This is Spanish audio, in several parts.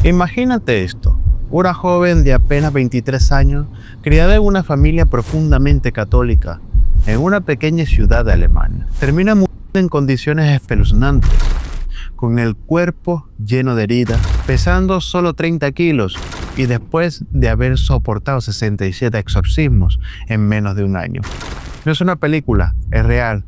Imagínate esto, una joven de apenas 23 años, criada en una familia profundamente católica, en una pequeña ciudad de Alemania, termina muriendo en condiciones espeluznantes, con el cuerpo lleno de heridas, pesando solo 30 kilos y después de haber soportado 67 exorcismos en menos de un año. No es una película, es real.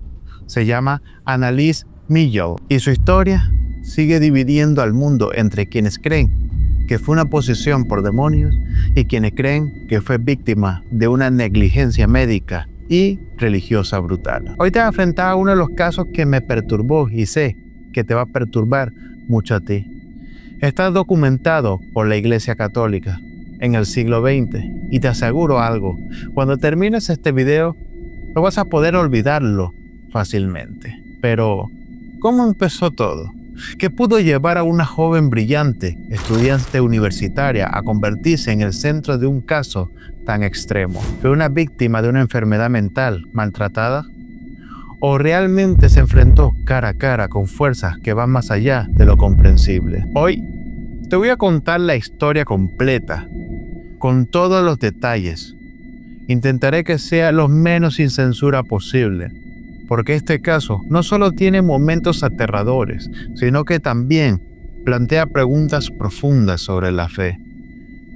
Se llama Anneliese Michel y su historia sigue dividiendo al mundo entre quienes creen que fue una posesión por demonios y quienes creen que fue víctima de una negligencia médica y religiosa brutal. Hoy te voy a enfrentar a uno de los casos que me perturbó y sé que te va a perturbar mucho a ti. Está documentado por la Iglesia Católica en el siglo XX y te aseguro algo, cuando termines este video no vas a poder olvidarlo fácilmente. Pero, ¿cómo empezó todo? ¿Qué pudo llevar a una joven brillante, estudiante universitaria, a convertirse en el centro de un caso tan extremo? ¿Fue una víctima de una enfermedad mental maltratada? ¿O realmente se enfrentó cara a cara con fuerzas que van más allá de lo comprensible? Hoy te voy a contar la historia completa, con todos los detalles. Intentaré que sea lo menos sin censura posible, porque este caso no solo tiene momentos aterradores, sino que también plantea preguntas profundas sobre la fe,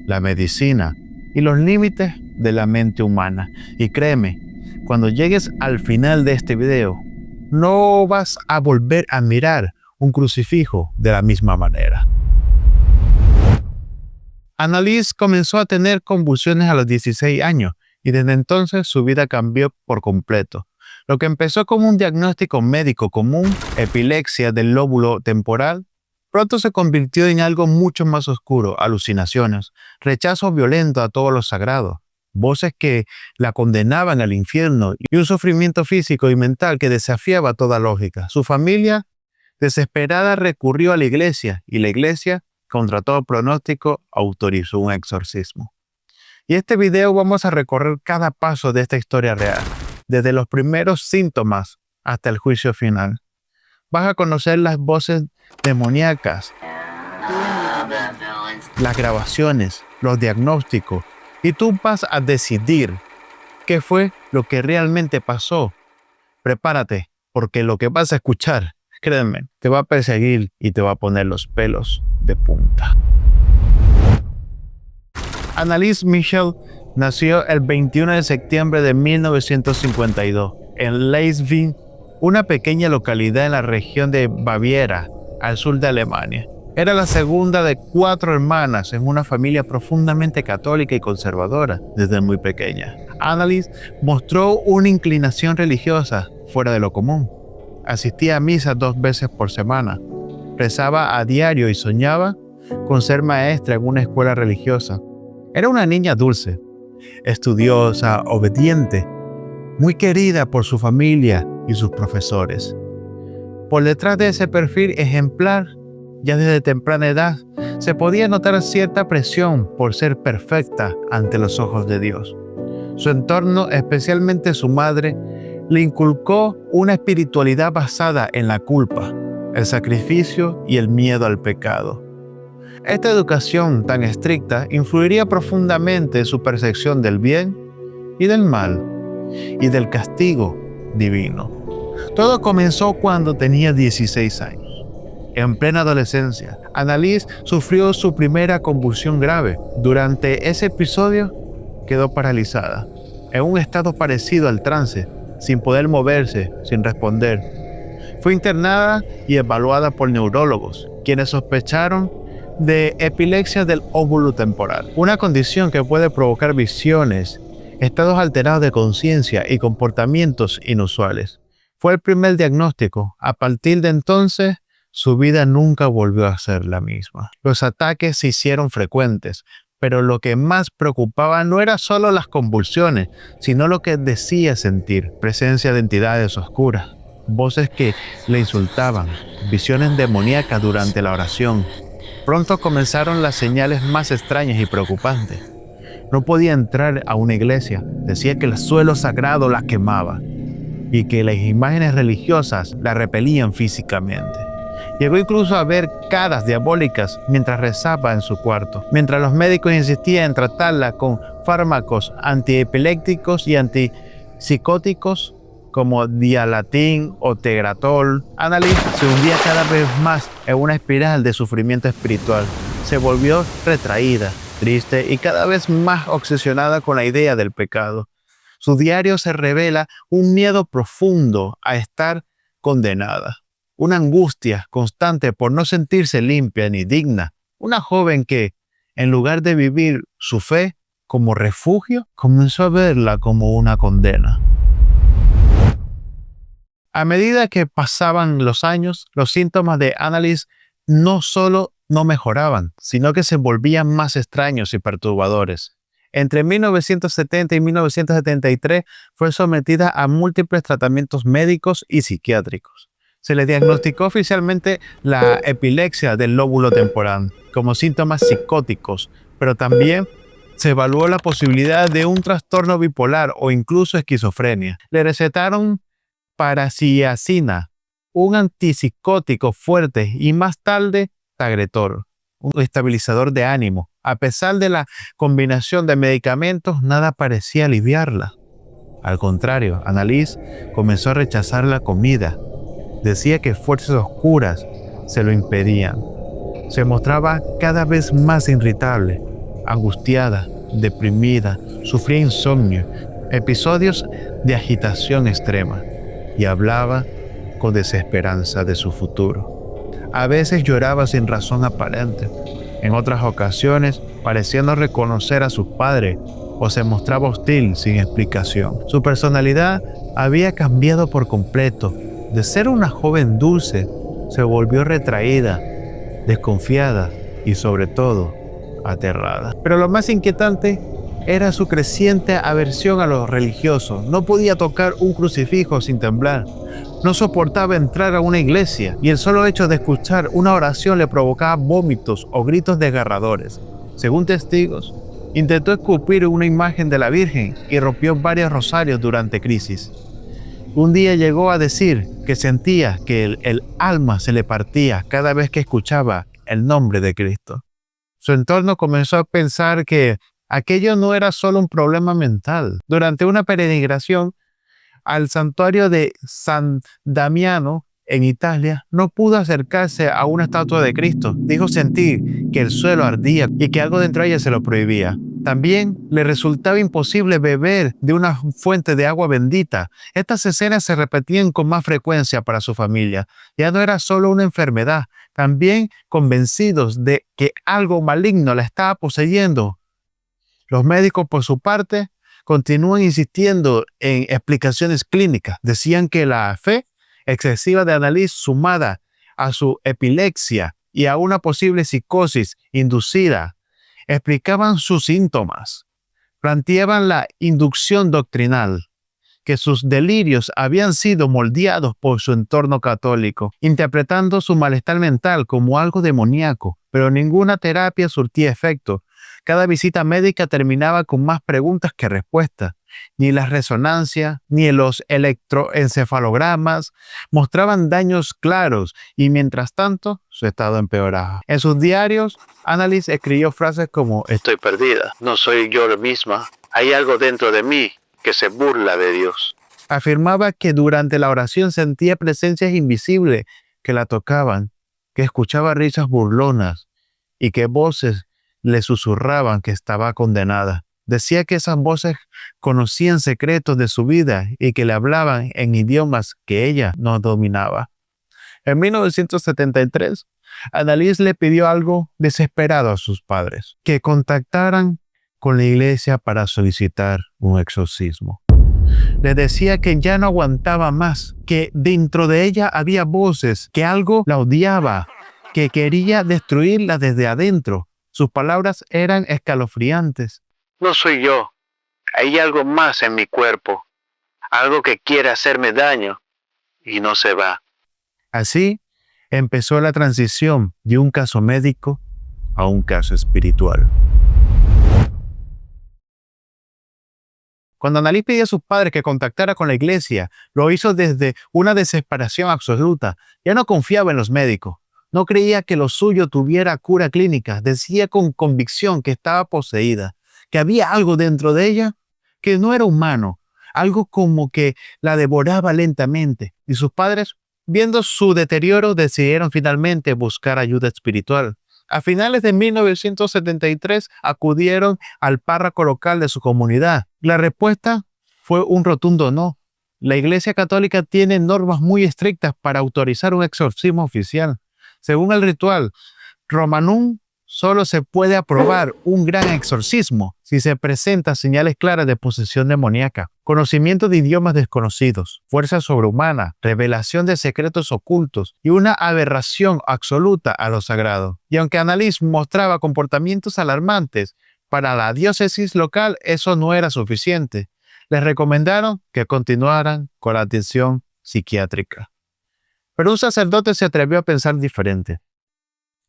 la medicina y los límites de la mente humana. Y créeme, cuando llegues al final de este video, no vas a volver a mirar un crucifijo de la misma manera. Anneliese comenzó a tener convulsiones a los 16 años y desde entonces su vida cambió por completo. Lo que empezó como un diagnóstico médico común, epilepsia del lóbulo temporal, pronto se convirtió en algo mucho más oscuro, alucinaciones, rechazo violento a todo lo sagrado, voces que la condenaban al infierno y un sufrimiento físico y mental que desafiaba toda lógica. Su familia, desesperada, recurrió a la iglesia y la iglesia, contra todo pronóstico, autorizó un exorcismo. Y en este video vamos a recorrer cada paso de esta historia real, desde los primeros síntomas hasta el juicio final. Vas a conocer las voces demoníacas, las grabaciones, los diagnósticos, y tú vas a decidir qué fue lo que realmente pasó. Prepárate, porque lo que vas a escuchar, créeme, te va a perseguir y te va a poner los pelos de punta. Anneliese Michel nació el 21 de septiembre de 1952 en Leiswig, una pequeña localidad en la región de Baviera, al sur de Alemania. Era la segunda de 4 hermanas en una familia profundamente católica y conservadora desde muy pequeña. Anneliese mostró una inclinación religiosa fuera de lo común. Asistía a misa 2 veces por semana, rezaba a diario y soñaba con ser maestra en una escuela religiosa. Era una niña dulce, estudiosa, obediente, muy querida por su familia y sus profesores. Por detrás de ese perfil ejemplar, ya desde temprana edad, se podía notar cierta presión por ser perfecta ante los ojos de Dios. Su entorno, especialmente su madre, le inculcó una espiritualidad basada en la culpa, el sacrificio y el miedo al pecado. Esta educación tan estricta influiría profundamente en su percepción del bien y del mal y del castigo divino. Todo comenzó cuando tenía 16 años. En plena adolescencia, Anneliese sufrió su primera convulsión grave. Durante ese episodio quedó paralizada, en un estado parecido al trance, sin poder moverse, sin responder. Fue internada y evaluada por neurólogos, quienes sospecharon de epilepsia del óvulo temporal, una condición que puede provocar visiones, estados alterados de conciencia y comportamientos inusuales. Fue el primer diagnóstico. A partir de entonces, su vida nunca volvió a ser la misma. Los ataques se hicieron frecuentes, pero lo que más preocupaba no era solo las convulsiones, sino lo que decía sentir: presencia de entidades oscuras, voces que le insultaban, visiones demoníacas durante la oración. Pronto comenzaron las señales más extrañas y preocupantes. No podía entrar a una iglesia, decía que el suelo sagrado la quemaba y que las imágenes religiosas la repelían físicamente. Llegó incluso a ver caras diabólicas mientras rezaba en su cuarto, mientras los médicos insistían en tratarla con fármacos antiepilépticos y antipsicóticos como Dialatin o Tegretol. Annalise se hundía cada vez más en una espiral de sufrimiento espiritual. Se volvió retraída, triste y cada vez más obsesionada con la idea del pecado. Su diario se revela un miedo profundo a estar condenada, una angustia constante por no sentirse limpia ni digna. Una joven que, en lugar de vivir su fe como refugio, comenzó a verla como una condena. A medida que pasaban los años, los síntomas de Annalise no solo no mejoraban, sino que se volvían más extraños y perturbadores. Entre 1970 y 1973 fue sometida a múltiples tratamientos médicos y psiquiátricos. Se le diagnosticó oficialmente la epilepsia del lóbulo temporal como síntomas psicóticos, pero también se evaluó la posibilidad de un trastorno bipolar o incluso esquizofrenia. Le recetaron paraciacina, un antipsicótico fuerte, y más tarde Tegretol, un estabilizador de ánimo. A pesar de la combinación de medicamentos, nada parecía aliviarla. Al contrario, Annalise comenzó a rechazar la comida. Decía que fuerzas oscuras se lo impedían. Se mostraba cada vez más irritable, angustiada, deprimida, sufría insomnio, episodios de agitación extrema y hablaba con desesperanza de su futuro. A veces lloraba sin razón aparente. En otras ocasiones parecía no reconocer a sus padres o se mostraba hostil sin explicación. Su personalidad había cambiado por completo. De ser una joven dulce, se volvió retraída, desconfiada y sobre todo aterrada. Pero lo más inquietante era su creciente aversión a los religiosos. No podía tocar un crucifijo sin temblar. No soportaba entrar a una iglesia y el solo hecho de escuchar una oración le provocaba vómitos o gritos desgarradores. Según testigos, intentó escupir una imagen de la Virgen y rompió varios rosarios durante crisis. Un día llegó a decir que sentía que el alma se le partía cada vez que escuchaba el nombre de Cristo. Su entorno comenzó a pensar que aquello no era solo un problema mental. Durante una peregrinación al santuario de San Damiano en Italia, no pudo acercarse a una estatua de Cristo. Dijo sentir que el suelo ardía y que algo dentro de ella se lo prohibía. También le resultaba imposible beber de una fuente de agua bendita. Estas escenas se repetían con más frecuencia para su familia. Ya no era solo una enfermedad, también convencidos de que algo maligno la estaba poseyendo. Los médicos, por su parte, continúan insistiendo en explicaciones clínicas. Decían que la fe excesiva de Annalise, sumada a su epilepsia y a una posible psicosis inducida, explicaban sus síntomas. Planteaban la inducción doctrinal, que sus delirios habían sido moldeados por su entorno católico, interpretando su malestar mental como algo demoníaco, pero ninguna terapia surtía efecto. Cada visita médica terminaba con más preguntas que respuestas. Ni las resonancias, ni los electroencefalogramas mostraban daños claros y mientras tanto su estado empeoraba. En sus diarios, Annalise escribió frases como "Estoy perdida, no soy yo misma, hay algo dentro de mí que se burla de Dios". Afirmaba que durante la oración sentía presencias invisibles que la tocaban, que escuchaba risas burlonas y que voces le susurraban que estaba condenada. Decía que esas voces conocían secretos de su vida y que le hablaban en idiomas que ella no dominaba. En 1973, Annalise le pidió algo desesperado a sus padres, que contactaran con la iglesia para solicitar un exorcismo. Le decía que ya no aguantaba más, que dentro de ella había voces, que algo la odiaba, que quería destruirla desde adentro. Sus palabras eran escalofriantes. No soy yo, hay algo más en mi cuerpo, algo que quiere hacerme daño y no se va. Así empezó la transición de un caso médico a un caso espiritual. Cuando Annalise pidió a sus padres que contactara con la iglesia, lo hizo desde una desesperación absoluta. Ya no confiaba en los médicos. No creía que lo suyo tuviera cura clínica. Decía con convicción que estaba poseída, que había algo dentro de ella que no era humano, algo como que la devoraba lentamente. Y sus padres, viendo su deterioro, decidieron finalmente buscar ayuda espiritual. A finales de 1973 acudieron al párroco local de su comunidad. La respuesta fue un rotundo no. La Iglesia Católica tiene normas muy estrictas para autorizar un exorcismo oficial. Según el ritual Romanum, solo se puede aprobar un gran exorcismo si se presentan señales claras de posesión demoníaca, conocimiento de idiomas desconocidos, fuerza sobrehumana, revelación de secretos ocultos y una aberración absoluta a lo sagrado. Y aunque Annalise mostraba comportamientos alarmantes, para la diócesis local eso no era suficiente. Les recomendaron que continuaran con la atención psiquiátrica. Pero un sacerdote se atrevió a pensar diferente.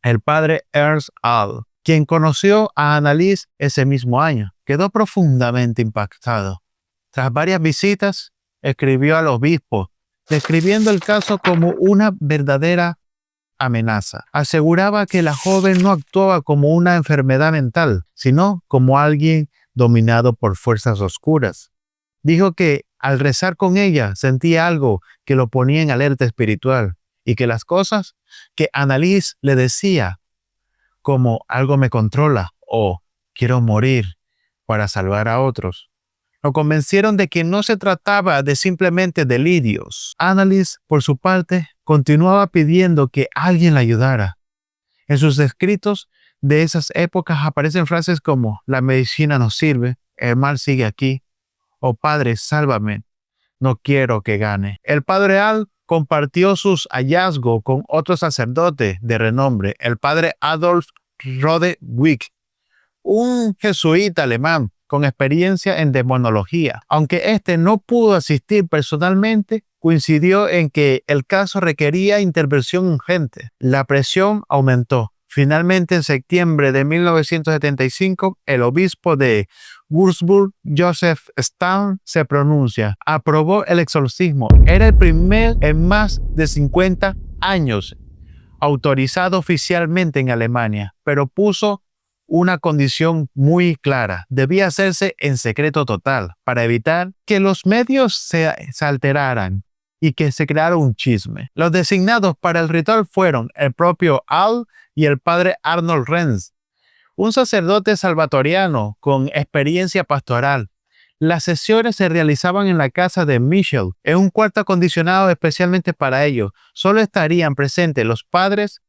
El padre Ernst All, quien conoció a Annalise ese mismo año, quedó profundamente impactado. Tras varias visitas, escribió al obispo, describiendo el caso como una verdadera amenaza. Aseguraba que la joven no actuaba como una enfermedad mental, sino como alguien dominado por fuerzas oscuras. Dijo que al rezar con ella sentía algo que lo ponía en alerta espiritual y que las cosas que Annalise le decía, como algo me controla o quiero morir para salvar a otros, lo convencieron de que no se trataba de simplemente delirios. Annalise, por su parte, continuaba pidiendo que alguien la ayudara. En sus escritos de esas épocas aparecen frases como la medicina no sirve, el mal sigue aquí, o Padre, sálvame, no quiero que gane. El padre Al compartió sus hallazgos con otro sacerdote de renombre, el padre Adolf Rodewig, un jesuita alemán con experiencia en demonología. Aunque este no pudo asistir personalmente, coincidió en que el caso requería intervención urgente. La presión aumentó. Finalmente, en septiembre de 1975, el obispo de Würzburg, Joseph Stan, se pronuncia. Aprobó el exorcismo. Era el primer en más de 50 años autorizado oficialmente en Alemania, pero puso una condición muy clara. Debía hacerse en secreto total para evitar que los medios se alteraran y que se creara un chisme. Los designados para el ritual fueron el propio Al y el padre Arnold Renz, un sacerdote salvatoriano con experiencia pastoral. Las sesiones se realizaban en la casa de Michel, en un cuarto acondicionado especialmente para ellos. Solo estarían presentes los padres,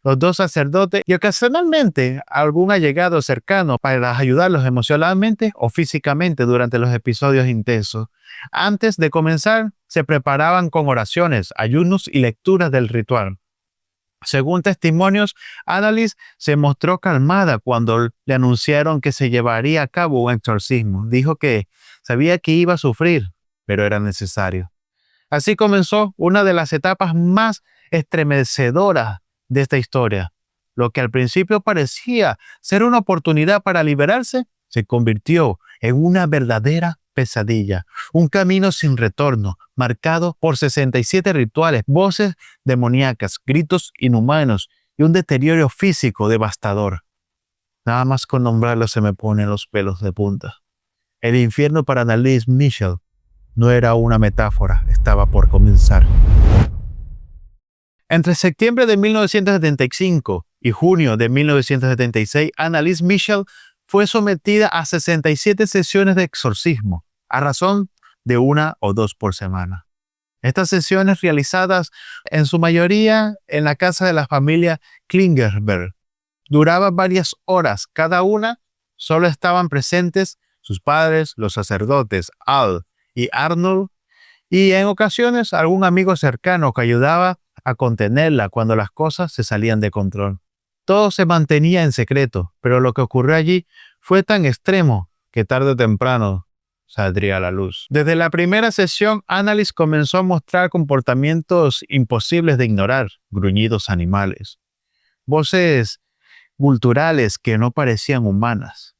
los dos sacerdotes y ocasionalmente algún allegado cercano para ayudarlos emocionalmente o físicamente durante los episodios intensos. Antes de comenzar, se preparaban con oraciones, ayunos y lecturas del ritual. Según testimonios, Annalise se mostró calmada cuando le anunciaron que se llevaría a cabo un exorcismo. Dijo que sabía que iba a sufrir, pero era necesario. Así comenzó una de las etapas más estremecedoras de esta historia. Lo que al principio parecía ser una oportunidad para liberarse, se convirtió en una verdadera pesadilla, un camino sin retorno, marcado por 67 rituales, voces demoníacas, gritos inhumanos y un deterioro físico devastador. Nada más con nombrarlo se me ponen los pelos de punta. El infierno para Annalise Michel no era una metáfora, estaba por comenzar. Entre septiembre de 1975 y junio de 1976, Annalise Michel fue sometida a 67 sesiones de exorcismo, a razón de 1 o 2 por semana. Estas sesiones, realizadas en su mayoría en la casa de la familia Klingenberg, duraban varias horas. Cada una solo estaban presentes sus padres, los sacerdotes Al y Arnold, y en ocasiones algún amigo cercano que ayudaba a contenerla cuando las cosas se salían de control. Todo se mantenía en secreto, pero lo que ocurrió allí fue tan extremo que tarde o temprano saldría a la luz. Desde la primera sesión, Annalise comenzó a mostrar comportamientos imposibles de ignorar, gruñidos animales, voces guturales que no parecían humanas.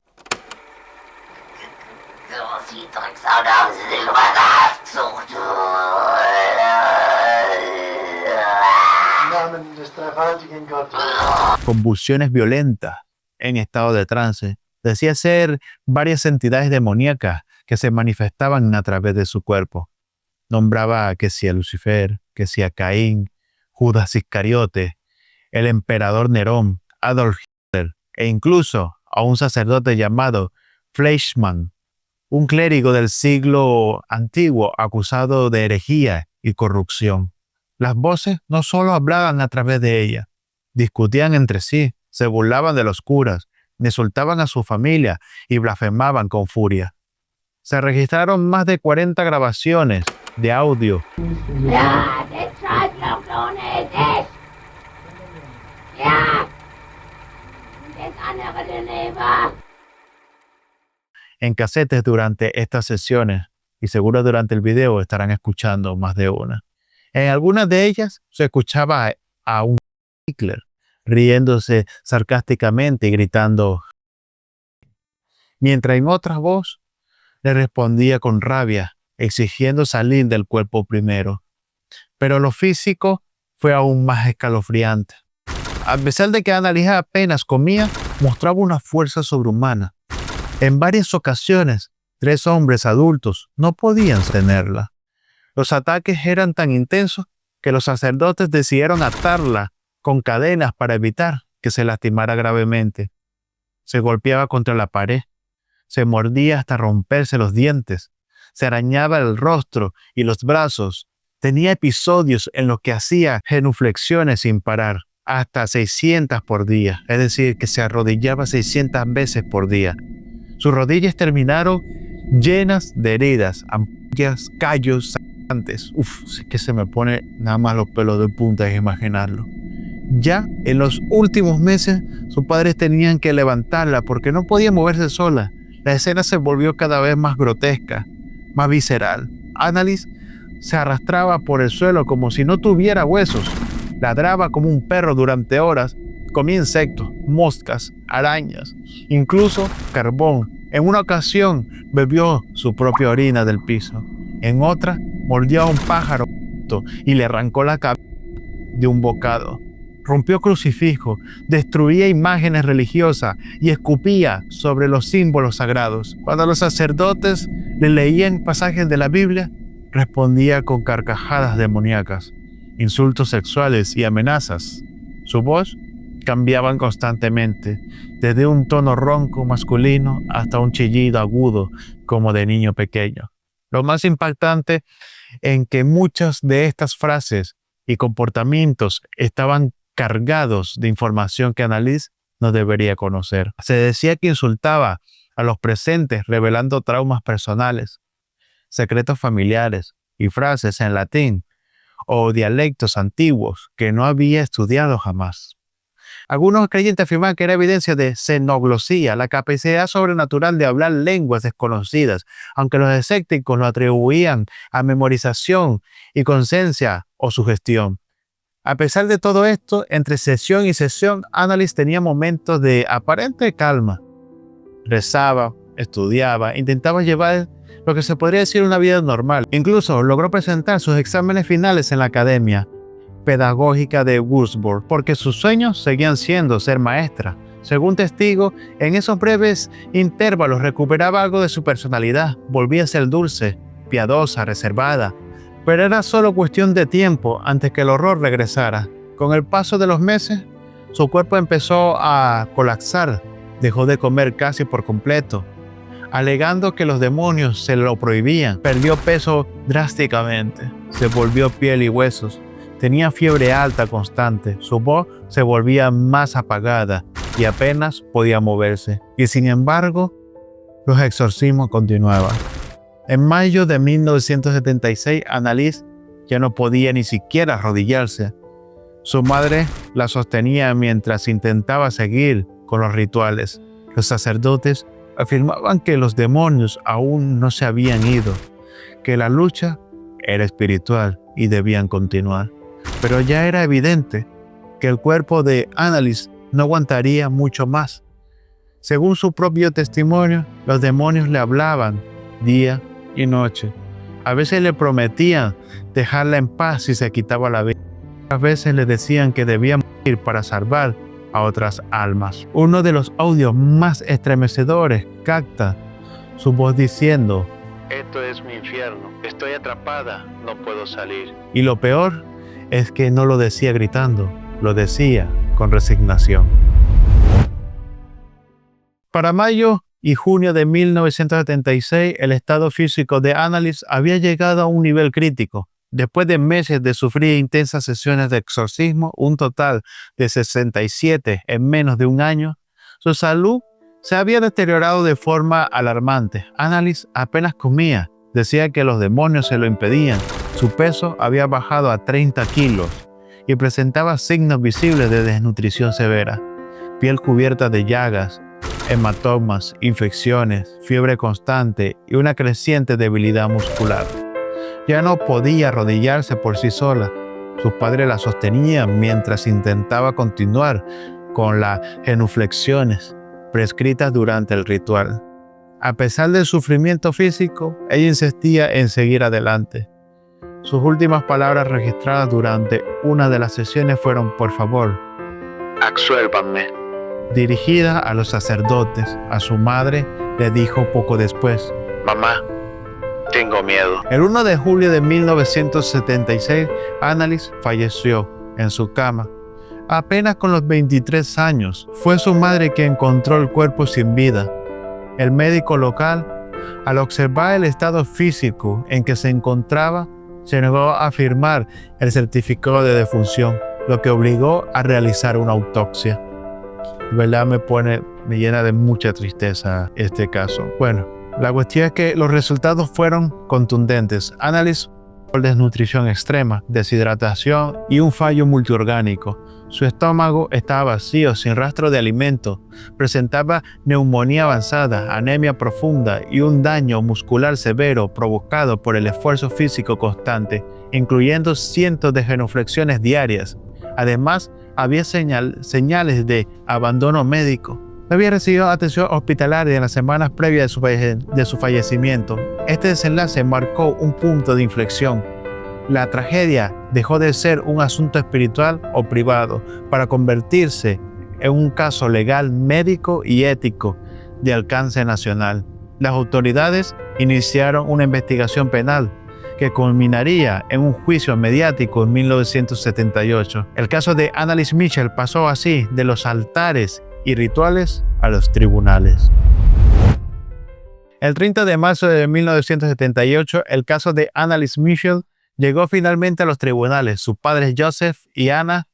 convulsiones violentas en estado de trance. Decía ser varias entidades demoníacas que se manifestaban a través de su cuerpo. Nombraba que si a Lucifer, que si a Caín, Judas Iscariote, el emperador Nerón, Adolf Hitler e incluso a un sacerdote llamado Fleischmann, un clérigo del siglo antiguo acusado de herejía y corrupción. Las voces no solo hablaban a través de ella, discutían entre sí, se burlaban de los curas, insultaban a su familia y blasfemaban con furia. Se registraron más de 40 grabaciones de audio en casetes durante estas sesiones, y seguro durante el video estarán escuchando más de una. En algunas de ellas se escuchaba a un Hitler riéndose sarcásticamente y gritando, mientras en otra voz le respondía con rabia, exigiendo salir del cuerpo primero. Pero lo físico fue aún más escalofriante. A pesar de que Annalise apenas comía, mostraba una fuerza sobrehumana. En varias ocasiones, 3 hombres adultos no podían tenerla. Los ataques eran tan intensos que los sacerdotes decidieron atarla con cadenas para evitar que se lastimara gravemente. Se golpeaba contra la pared, se mordía hasta romperse los dientes, se arañaba el rostro y los brazos. Tenía episodios en los que hacía genuflexiones sin parar, hasta 600 por día, es decir, que se arrodillaba 600 veces por día. Sus rodillas terminaron llenas de heridas, ampollas, callos, sangrantes. Es que se me pone nada más los pelos de punta de imaginarlo. Ya en los últimos meses, sus padres tenían que levantarla porque no podía moverse sola. La escena se volvió cada vez más grotesca, más visceral. Annalise se arrastraba por el suelo como si no tuviera huesos. Ladraba como un perro durante horas. Comía insectos, moscas, arañas, incluso carbón. En una ocasión bebió su propia orina del piso. En otra, mordió a un pájaro y le arrancó la cabeza de un bocado. Rompió crucifijos, destruía imágenes religiosas y escupía sobre los símbolos sagrados. Cuando los sacerdotes le leían pasajes de la Biblia, respondía con carcajadas demoníacas, insultos sexuales y amenazas. Su voz cambiaban constantemente, desde un tono ronco masculino hasta un chillido agudo como de niño pequeño. Lo más impactante en que muchas de estas frases y comportamientos estaban cargados de información que Annalise no debería conocer. Se decía que insultaba a los presentes revelando traumas personales, secretos familiares y frases en latín o dialectos antiguos que no había estudiado jamás. Algunos creyentes afirmaban que era evidencia de xenoglosía, la capacidad sobrenatural de hablar lenguas desconocidas, aunque los escépticos lo atribuían a memorización y conciencia o sugestión. A pesar de todo esto, entre sesión y sesión, Annalise tenía momentos de aparente calma. Rezaba, estudiaba, intentaba llevar lo que se podría decir una vida normal. Incluso logró presentar sus exámenes finales en la Academia Pedagógica de Würzburg, porque sus sueños seguían siendo ser maestra. Según testigo, en esos breves intervalos recuperaba algo de su personalidad, volvía a ser dulce, piadosa, reservada. Pero era solo cuestión de tiempo antes que el horror regresara. Con el paso de los meses, su cuerpo empezó a colapsar, dejó de comer casi por completo, alegando que los demonios se lo prohibían. Perdió peso drásticamente, se volvió piel y huesos. Tenía fiebre alta constante, su voz se volvía más apagada y apenas podía moverse. Y sin embargo, los exorcismos continuaban. En mayo de 1976, Annalise ya no podía ni siquiera arrodillarse. Su madre la sostenía mientras intentaba seguir con los rituales. Los sacerdotes afirmaban que los demonios aún no se habían ido, que la lucha era espiritual y debían continuar. Pero ya era evidente que el cuerpo de Annalise no aguantaría mucho más. Según su propio testimonio, los demonios le hablaban día y noche. A veces le prometían dejarla en paz si se quitaba la vida. A veces le decían que debía morir para salvar a otras almas. Uno de los audios más estremecedores capta su voz diciendo: "Esto es mi infierno, estoy atrapada, no puedo salir". Y lo peor es que no lo decía gritando, lo decía con resignación. Para mayo y junio de 1976, el estado físico de Annalise había llegado a un nivel crítico. Después de meses de sufrir intensas sesiones de exorcismo, un total de 67 en menos de un año, su salud se había deteriorado de forma alarmante. Annalise apenas comía, decía que los demonios se lo impedían. Su peso había bajado a 30 kilos y presentaba signos visibles de desnutrición severa: piel cubierta de llagas, hematomas, infecciones, fiebre constante y una creciente debilidad muscular. Ya no podía arrodillarse por sí sola. Sus padres la sostenían mientras intentaba continuar con las genuflexiones prescritas durante el ritual. A pesar del sufrimiento físico, ella insistía en seguir adelante. Sus últimas palabras registradas durante una de las sesiones fueron: "Por favor, absuélvanme". Dirigida a los sacerdotes, a su madre le dijo poco después: "Mamá, tengo miedo". El 1 de julio de 1976, Annalise falleció en su cama, apenas con los 23 años. Fue su madre quien encontró el cuerpo sin vida. El médico local, al observar el estado físico en que se encontraba, se negó a firmar el certificado de defunción, lo que obligó a realizar una autopsia. De verdad me llena de mucha tristeza este caso. Bueno, la cuestión es que los resultados fueron contundentes. Annalise por desnutrición extrema, deshidratación y un fallo multiorgánico. Su estómago estaba vacío, sin rastro de alimento. Presentaba neumonía avanzada, anemia profunda y un daño muscular severo provocado por el esfuerzo físico constante, incluyendo cientos de genuflexiones diarias. Además, había señales de abandono médico. No había recibido atención hospitalaria en las semanas previas de su fallecimiento. Este desenlace marcó un punto de inflexión. La tragedia dejó de ser un asunto espiritual o privado para convertirse en un caso legal, médico y ético de alcance nacional. Las autoridades iniciaron una investigación penal que culminaría en un juicio mediático en 1978. El caso de Annalise Michel pasó así de los altares y rituales a los tribunales. El 30 de marzo de 1978, el caso de Annalise Michel llegó finalmente a los tribunales. Sus padres Joseph y Anna,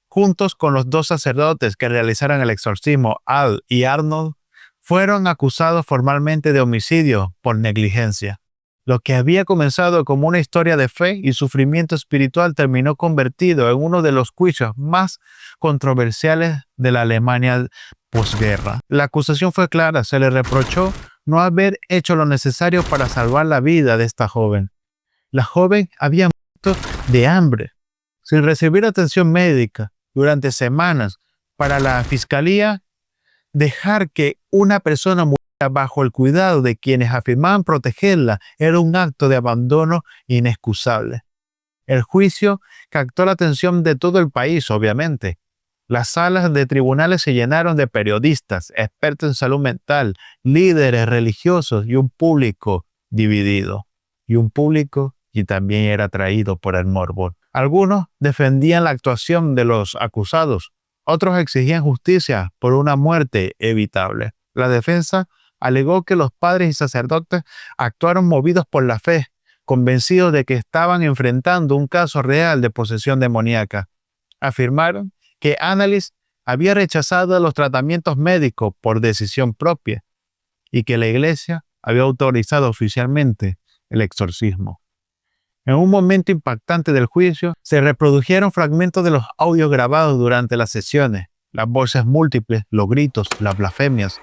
juntos con los dos sacerdotes que realizaron el exorcismo, Al y Arnold, fueron acusados formalmente de homicidio por negligencia. Lo que había comenzado como una historia de fe y sufrimiento espiritual terminó convertido en uno de los juicios más controversiales de la Alemania posguerra. La acusación fue clara: se le reprochó no haber hecho lo necesario para salvar la vida de esta joven. La joven había muerto de hambre, sin recibir atención médica durante semanas. Para la fiscalía, dejar que una persona muriera bajo el cuidado de quienes afirmaban protegerla era un acto de abandono inexcusable. El juicio captó la atención de todo el país, obviamente. Las salas de tribunales se llenaron de periodistas, expertos en salud mental, líderes religiosos y un público dividido. Y un público que también era atraído por el morbo. Algunos defendían la actuación de los acusados, otros exigían justicia por una muerte evitable. La defensa alegó que los padres y sacerdotes actuaron movidos por la fe, convencidos de que estaban enfrentando un caso real de posesión demoníaca. Afirmaron que Annalise había rechazado los tratamientos médicos por decisión propia y que la iglesia había autorizado oficialmente el exorcismo. En un momento impactante del juicio, se reprodujeron fragmentos de los audios grabados durante las sesiones, las voces múltiples, los gritos, las blasfemias.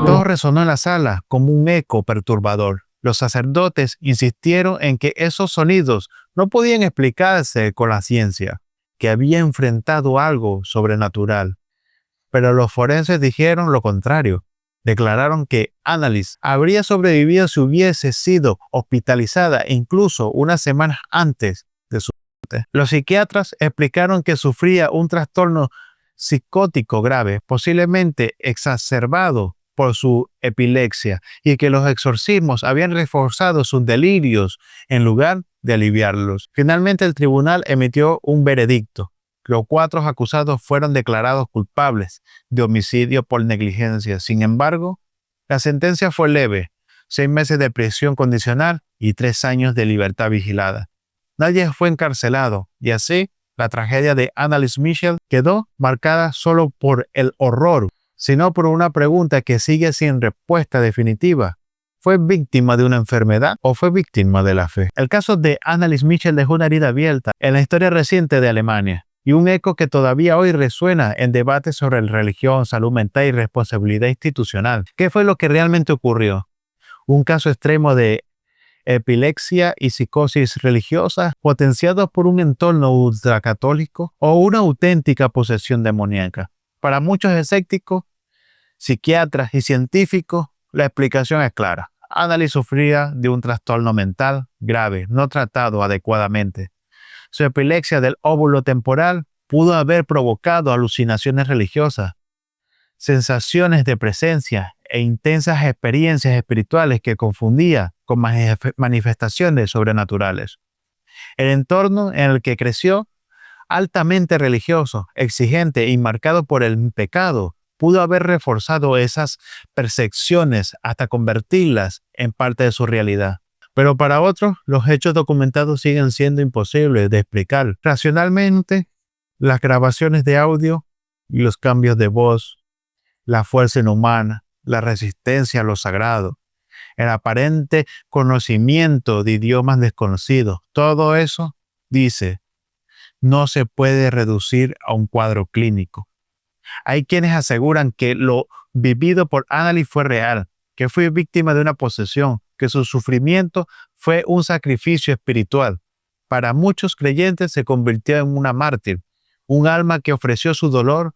Todo resonó en la sala como un eco perturbador. Los sacerdotes insistieron en que esos sonidos no podían explicarse con la ciencia, que había enfrentado algo sobrenatural. Pero los forenses dijeron lo contrario. declararon que Annalise habría sobrevivido si hubiese sido hospitalizada incluso unas semanas antes de su muerte. Los psiquiatras explicaron que sufría un trastorno psicótico grave, posiblemente exacerbado por su epilepsia, y que los exorcismos habían reforzado sus delirios en lugar de aliviarlos. Finalmente, el tribunal emitió un veredicto. Los 4 acusados fueron declarados culpables de homicidio por negligencia. Sin embargo, la sentencia fue leve: 6 meses de prisión condicional y 3 años de libertad vigilada. Nadie fue encarcelado, y así la tragedia de Annalise Michel quedó marcada solo por el horror, sino por una pregunta que sigue sin respuesta definitiva. ¿Fue víctima de una enfermedad o fue víctima de la fe? El caso de Annalise Michel dejó una herida abierta en la historia reciente de Alemania y un eco que todavía hoy resuena en debates sobre religión, salud mental y responsabilidad institucional. ¿Qué fue lo que realmente ocurrió? ¿Un caso extremo de epilepsia y psicosis religiosa potenciados por un entorno ultracatólico, o una auténtica posesión demoníaca? Para muchos escépticos, psiquiatras y científicos, la explicación es clara. Annalise sufría de un trastorno mental grave, no tratado adecuadamente. Su epilepsia del óvulo temporal pudo haber provocado alucinaciones religiosas, sensaciones de presencia e intensas experiencias espirituales que confundía con manifestaciones sobrenaturales. El entorno en el que creció, altamente religioso, exigente y marcado por el pecado, pudo haber reforzado esas percepciones hasta convertirlas en parte de su realidad. Pero para otros, los hechos documentados siguen siendo imposibles de explicar racionalmente. Las grabaciones de audio y los cambios de voz, la fuerza inhumana, la resistencia a lo sagrado, el aparente conocimiento de idiomas desconocidos, todo eso, dice, no se puede reducir a un cuadro clínico. Hay quienes aseguran que lo vivido por Annalise fue real, que fue víctima de una posesión, que su sufrimiento fue un sacrificio espiritual. Para muchos creyentes se convirtió en una mártir, un alma que ofreció su dolor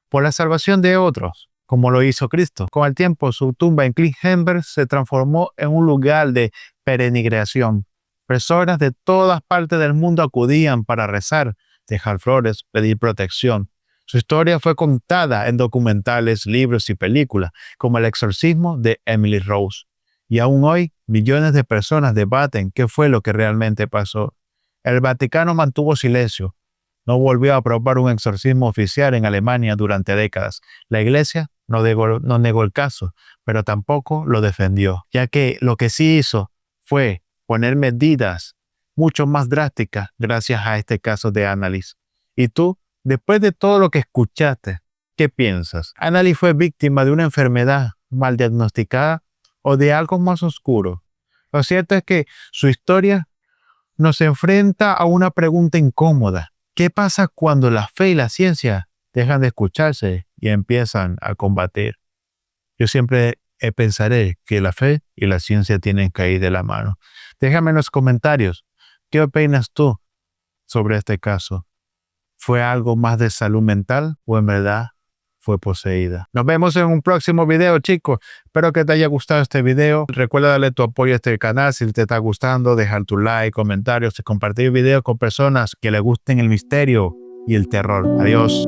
por la salvación de otros, como lo hizo Cristo. Con el tiempo, su tumba en Klingenberg se transformó en un lugar de peregrinación. Personas de todas partes del mundo acudían para rezar, dejar flores, pedir protección. Su historia fue contada en documentales, libros y películas, como El exorcismo de Emily Rose. Y aún hoy, millones de personas debaten qué fue lo que realmente pasó. El Vaticano mantuvo silencio. No volvió a aprobar un exorcismo oficial en Alemania durante décadas. La Iglesia no negó el caso, pero tampoco lo defendió, ya que lo que sí hizo fue poner medidas mucho más drásticas gracias a este caso de Annalise. ¿Y tú, después de todo lo que escuchaste, qué piensas? ¿Annalise fue víctima de una enfermedad mal diagnosticada o de algo más oscuro? Lo cierto es que su historia nos enfrenta a una pregunta incómoda. ¿Qué pasa cuando la fe y la ciencia dejan de escucharse y empiezan a combatir? Yo siempre pensaré que la fe y la ciencia tienen que ir de la mano. Déjame en los comentarios, ¿qué opinas tú sobre este caso? ¿Fue algo más de salud mental o en verdad fue poseída? Nos vemos en un próximo video, chicos. Espero que te haya gustado este video. Recuerda darle tu apoyo a este canal si te está gustando, dejar tu like, comentarios y compartir el video con personas que les gusten el misterio y el terror. Adiós.